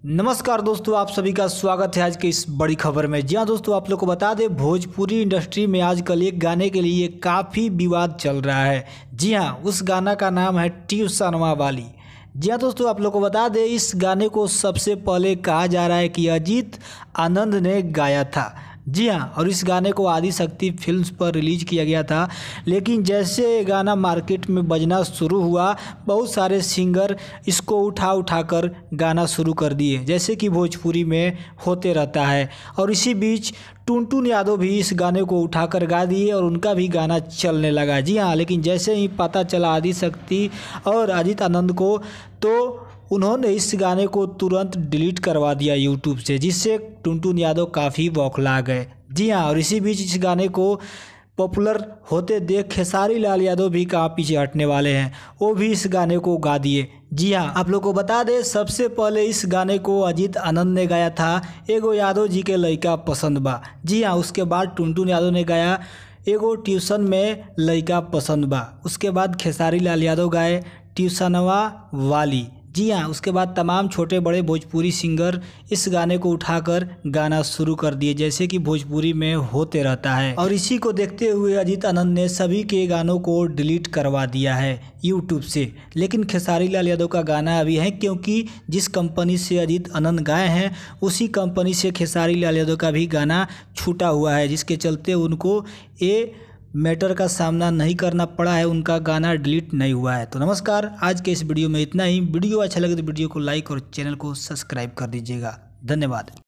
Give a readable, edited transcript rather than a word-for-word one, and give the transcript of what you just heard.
नमस्कार दोस्तों, आप सभी का स्वागत है आज की इस बड़ी खबर में। जी हाँ दोस्तों, आप लोग को बता दें, भोजपुरी इंडस्ट्री में आजकल एक गाने के लिए काफ़ी विवाद चल रहा है। जी हाँ, उस गाना का नाम है ट्यूशनवा वाली। जी हाँ दोस्तों, आप लोग को बता दें, इस गाने को सबसे पहले कहा जा रहा है कि अजीत आनंद ने गाया था। जी हाँ, और इस गाने को आदि शक्ति फिल्म्स पर रिलीज किया गया था। लेकिन जैसे ये गाना मार्केट में बजना शुरू हुआ, बहुत सारे सिंगर इसको उठा कर गाना शुरू कर दिए, जैसे कि भोजपुरी में होते रहता है। और इसी बीच टुनटुन यादव भी इस गाने को उठाकर गा दिए और उनका भी गाना चलने लगा। जी हाँ, लेकिन जैसे ही पता चला आदि शक्ति और अजीत आनंद को, तो उन्होंने इस गाने को तुरंत डिलीट करवा दिया यूट्यूब से, जिससे टुनटुन यादव काफ़ी बौखला गए। जी हाँ, और इसी बीच इस गाने को पॉपुलर होते देख खेसारी लाल यादव भी कहाँ पीछे हटने वाले हैं, वो भी इस गाने को गा दिए। जी हाँ, आप लोग को बता दें, सबसे पहले इस गाने को अजीत आनंद ने गाया था, एगो यादव जी के लइका पसंद बा। जी हाँ, उसके बाद टुनटुन यादव ने गाया एगो ट्यूशन में लइका पसंद बा। उसके बाद खेसारी लाल यादव गाए ट्यूशनवा वाली। जी हाँ, उसके बाद तमाम छोटे बड़े भोजपुरी सिंगर इस गाने को उठाकर गाना शुरू कर दिए, जैसे कि भोजपुरी में होते रहता है। और इसी को देखते हुए अजीत आनंद ने सभी के गानों को डिलीट करवा दिया है यूट्यूब से। लेकिन खेसारी लाल यादव का गाना अभी है, क्योंकि जिस कंपनी से अजीत आनंद गाए हैं उसी कंपनी से खेसारी लाल यादव का भी गाना छूटा हुआ है, जिसके चलते उनको ये मैटर का सामना नहीं करना पड़ा है, उनका गाना डिलीट नहीं हुआ है। तो नमस्कार, आज के इस वीडियो में इतना ही। वीडियो अच्छा लगे तो वीडियो को लाइक और चैनल को सब्सक्राइब कर दीजिएगा। धन्यवाद।